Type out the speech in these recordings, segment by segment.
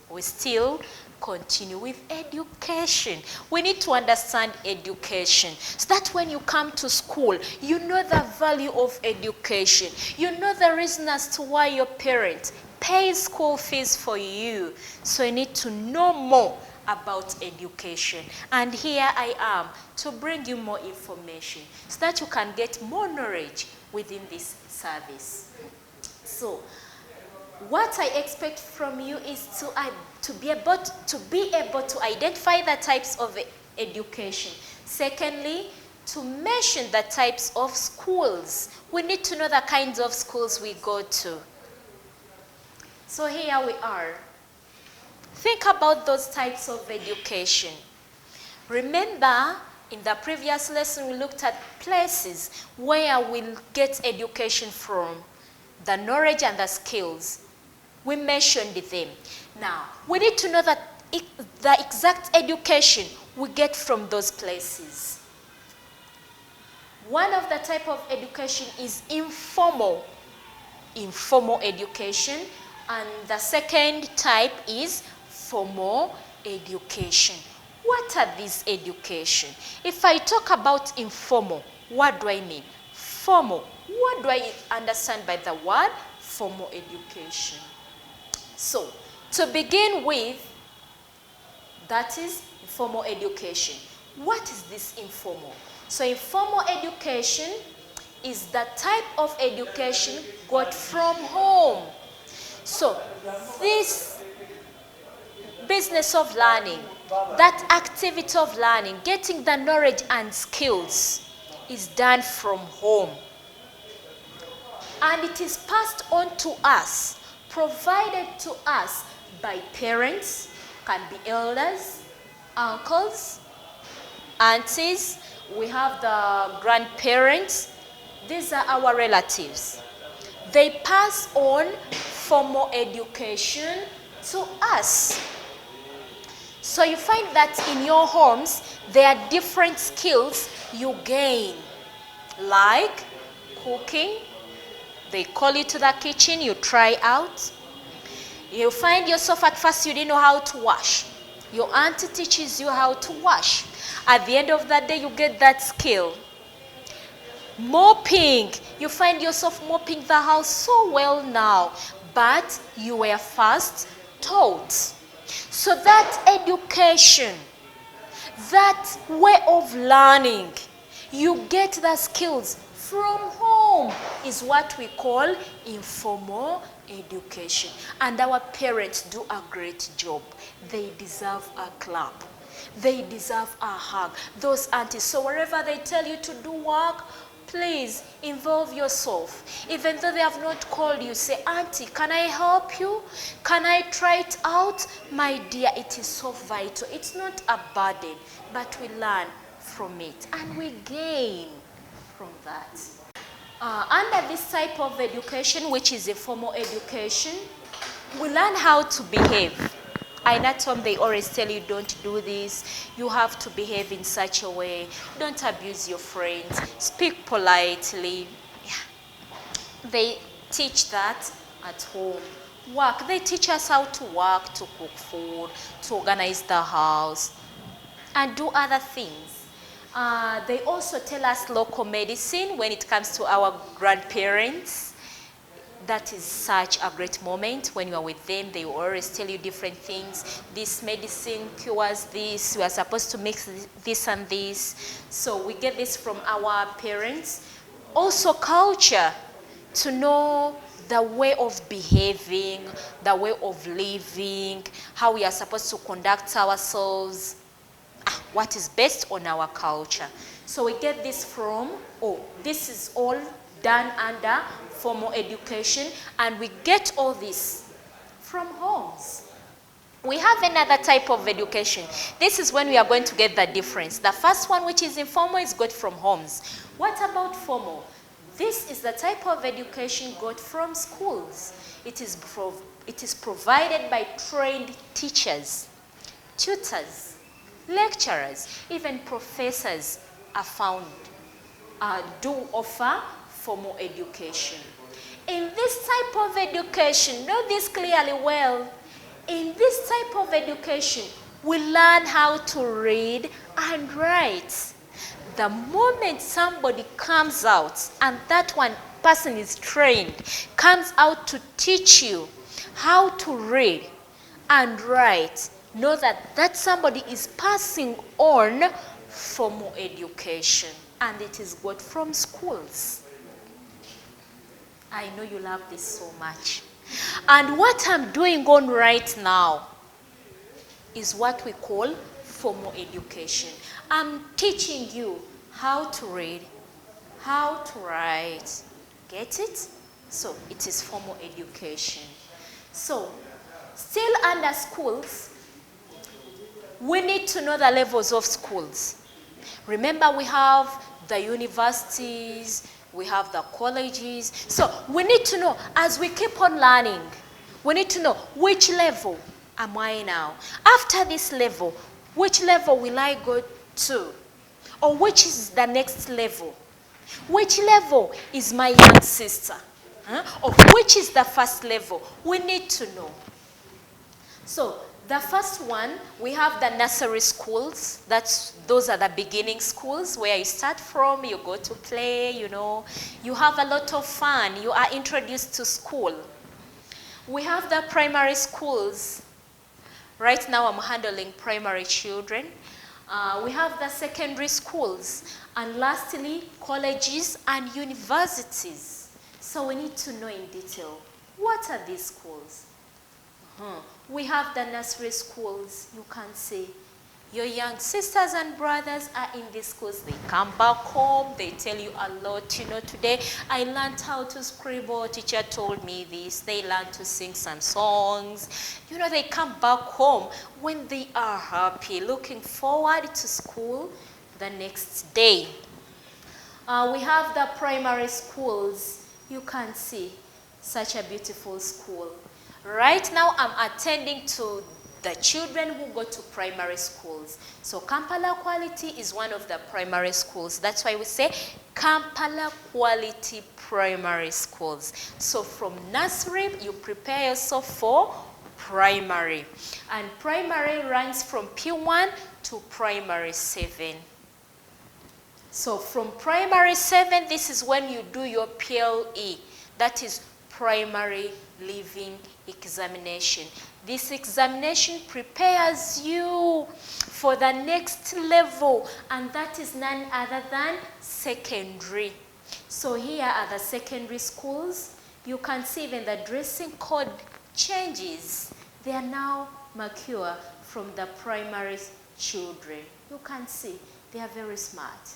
we still continue with education. We need to understand education so that when you come to school, you know the value of education. You know the reason as to why your parents pay school fees for you. So you need to know more about education. And here I am to bring you more information so that you can get more knowledge within this service. So what I expect from you is to be able to identify the types of education. Secondly, to mention the types of schools. We need to know the kinds of schools we go to. So here we are. Think about those types of education. Remember, in the previous lesson, we looked at places where we'll get education from, the knowledge and the skills. We mentioned them. Now, we need to know that the exact education we get from those places. One of the type of education is informal education, and the second type is formal education. What are these education? If I talk about informal, what do I mean? Formal, what do I understand by the word formal education? So, to begin with, that is informal education. What is this informal? So, informal education is the type of education got from home. So, this business of learning, that activity of learning, getting the knowledge and skills is done from home. And it is passed on to us, provided to us by parents, can be elders, uncles, aunties. We have the grandparents. These are our relatives. They pass on formal education to us. So you find that in your homes, there are different skills you gain, like cooking. They call you to the kitchen, you try out. You find yourself at first you didn't know how to wash. Your auntie teaches you how to wash. At the end of that day, you get that skill. Mopping. You find yourself mopping the house so well now, but you were first taught. So that education, that way of learning, you get the skills from home is what we call informal education. And our parents do a great job. They deserve a clap. They deserve a hug. Those aunties, so wherever they tell you to do work, please involve yourself. Even though they have not called you, say, Auntie, can I help you? Can I try it out? My dear, it is so vital. It's not a burden, but we learn from it and we gain from that. Under this type of education, which is a formal education, we learn how to behave. In at home, they always tell you, don't do this. You have to behave in such a way. Don't abuse your friends. Speak politely. Yeah. They teach that at home. Work. They teach us how to work, to cook food, to organize the house, and do other things. They also tell us local medicine when it comes to our grandparents. That is such a great moment when you are with them. They will always tell you different things. This medicine cures this. We are supposed to mix this and this. So we get this from our parents. Also culture, to know the way of behaving, the way of living, how we are supposed to conduct ourselves, what is based on our culture. So we get this from, this is all done under formal education, and we get all this from homes. We have another type of education. This is when we are going to get the difference. The first one, which is informal, is got from homes. What about formal? This is the type of education got from schools. It is provided by trained teachers, tutors, lecturers, even professors are found, do offer formal education. In this type of education, know this clearly well, in this this type of education, we learn how to read and write. The moment somebody comes out and that one person is trained, comes out to teach you how to read and write, know that that somebody is passing on formal education, and it is got from schools. I know you love this so much. And what I'm doing on right now is what we call formal education. I'm teaching you how to read, how to write. Get it? So it is formal education. So still under schools, we need to know the levels of schools. Remember, we have the universities, we have the colleges. So we need to know, as we keep on learning, we need to know which level am I now? After this level, which level will I go to? Or which is the next level? Which level is my young sister? Or which is the first level? We need to know. So the first one, we have the nursery schools. Those are the beginning schools where you start from, you go to play, you know. You have a lot of fun. You are introduced to school. We have the primary schools. Right now I'm handling primary children. We have the secondary schools. And lastly, colleges and universities. So we need to know in detail, what are these schools? We have the nursery schools. You can see your young sisters and brothers are in these schools. They come back home. They tell you a lot. You know, today I learned how to scribble. Teacher told me this. They learned to sing some songs. You know, they come back home when they are happy, looking forward to school the next day. We have the primary schools. You can see such a beautiful school. Right now, I'm attending to the children who go to primary schools. So Kampala Quality is one of the primary schools. That's why we say Kampala Quality Primary Schools. So from nursery, you prepare yourself for primary. And primary runs from P1 to primary 7. So from primary 7, this is when you do your PLE. That is primary living examination. This examination prepares you for the next level, and that is none other than secondary. So here are the secondary schools. You can see even the dressing code changes. They are now mature from the primary children. You can see they are very smart.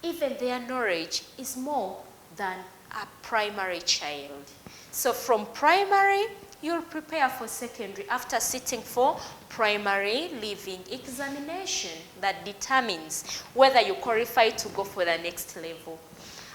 Even their knowledge is more than a primary child. So from primary, you'll prepare for secondary after sitting for primary living examination that determines whether you qualify to go for the next level.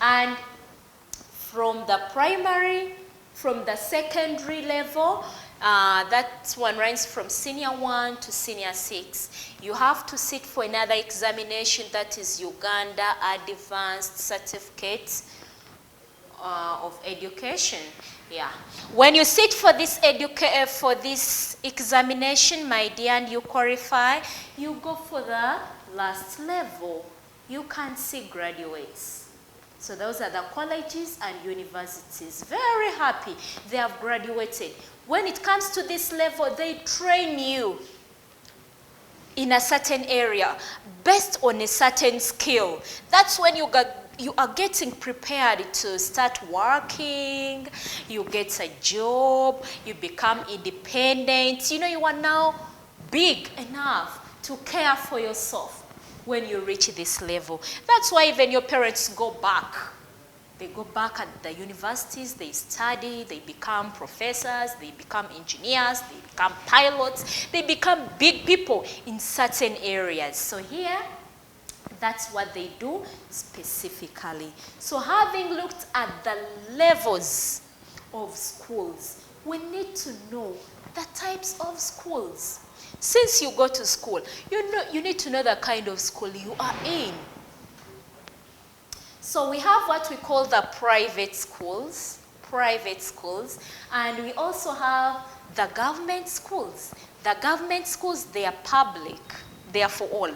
And from the primary, from the secondary level, that one runs from senior 1 to senior 6. You have to sit for another examination, that is Uganda Advanced Certificate of Education. Yeah. When you sit for this examination, my dear, and you qualify, you go for the last level. You can see graduates. So those are the colleges and universities. Very happy they have graduated. When it comes to this level, they train you in a certain area based on a certain skill. That's when you are getting prepared to start working, you get a job, you become independent. You know, you are now big enough to care for yourself when you reach this level. That's why even your parents go back. They go back at the universities, they study, they become professors, they become engineers, they become pilots, they become big people in certain areas. So here, that's what they do specifically. So having looked at the levels of schools, we need to know the types of schools. Since you go to school, you need to know the kind of school you are in. So we have what we call the private schools, and we also have the government schools. The government schools, they are public. They are for all.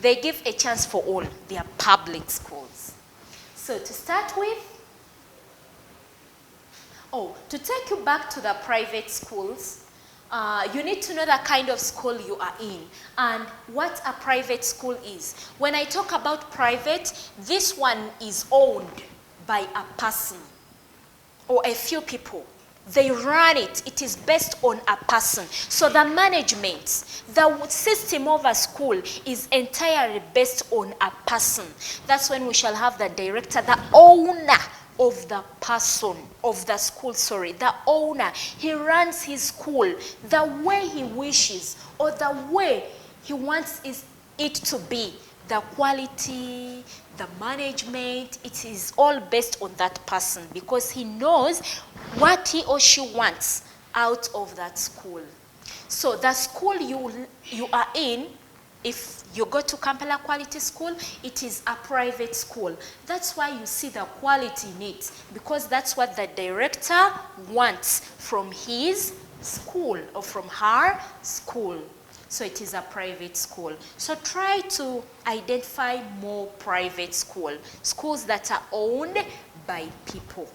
They give a chance for all. They are public schools. So to start with, to take you back to the private schools, you need to know the kind of school you are in and what a private school is. When I talk about private, this one is owned by a person or a few people. They run it. It is based on a person. So the management, the system of a school is entirely based on a person. That's when we shall have the director, the owner of the person, of the school, the owner. He runs his school the way he wishes or the way he wants it to be. The quality, the management, it is all based on that person because he knows what he or she wants out of that school. So the school you are in, if you go to Kampala Quality School, it is a private school. That's why you see the quality in it, because that's what the director wants from his school or from her school. So it is a private school. So try to identify more private schools that are owned by people.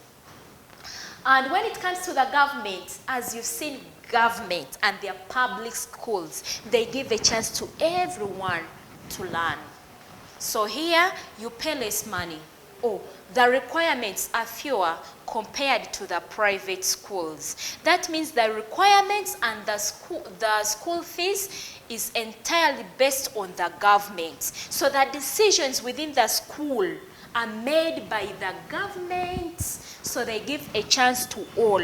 And when it comes to the government, as you've seen, government and their public schools, they give a chance to everyone to learn. So here, you pay less money. The requirements are fewer compared to the private schools. That means the requirements and the school fees is entirely based on the government. So the decisions within the school are made by the government. So they give a chance to all,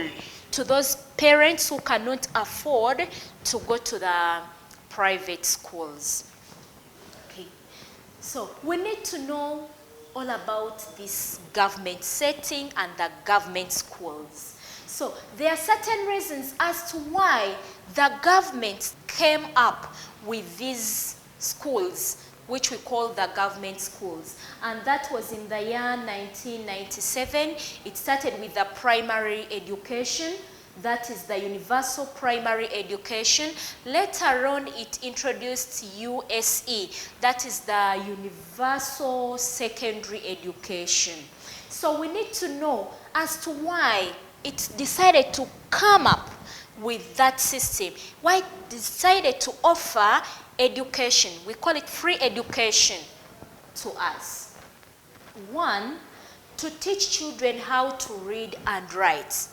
to those parents who cannot afford to go to the private schools. Okay. So we need to know all about this government setting and the government schools. So there are certain reasons as to why the government came up with these schools, which we call the government schools. And that was in the year 1997. It started with the primary education. That is the universal primary education. Later on, it introduced USE. That is the universal secondary education. So we need to know as to why it decided to come up with that system. Why it decided to offer education. We call it free education to us. One, to teach children how to read and write.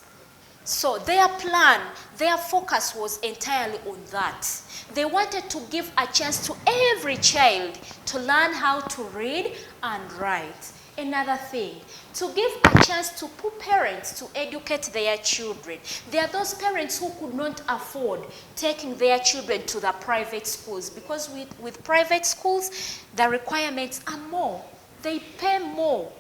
So their plan, their focus was entirely on that. They wanted to give a chance to every child to learn how to read and write. Another thing, to give a chance to poor parents to educate their children. There are those parents who could not afford taking their children to the private schools, because with private schools, the requirements are more. They pay more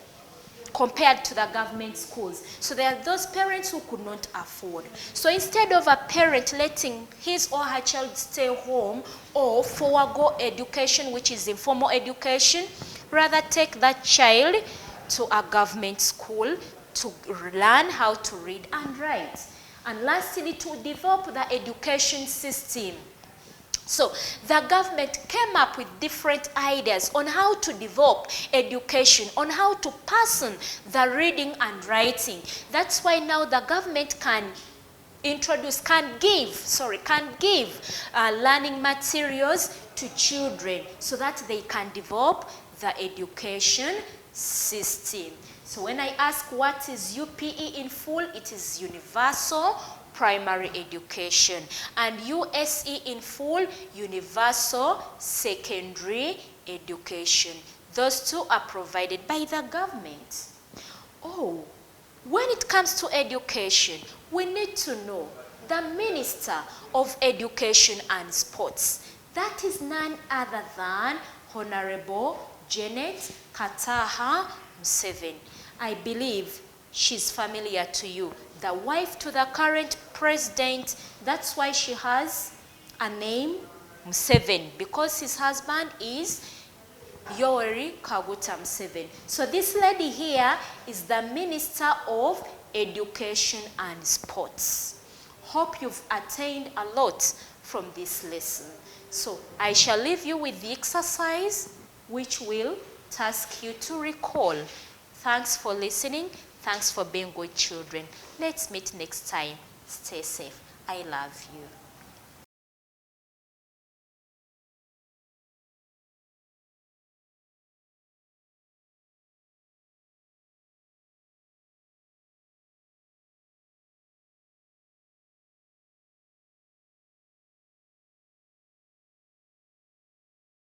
compared to the government schools. So there are those parents who could not afford. So instead of a parent letting his or her child stay home or forego education, which is informal education, rather take that child to a government school to learn how to read and write. And lastly, to develop the education system. So the government came up with different ideas on how to develop education, on how to person the reading and writing. That's why now the government can give learning materials to children so that they can develop the education system. So when I ask what is UPE in full, it is universal primary education, and USE in full, universal secondary education. Those two are provided by the government. When it comes to education, we need to know the Minister of Education and Sports. That is none other than Honorable Janet Kataha Museveni. I believe she's familiar to you. The wife to the current president, that's why she has a name, Museveni, because his husband is Yoweri Kaguta Museveni. So this lady here is the Minister of Education and Sports. Hope you've attained a lot from this lesson. So I shall leave you with the exercise which will task you to recall. Thanks for listening. Thanks for being good children. Let's meet next time. Stay safe. I love you.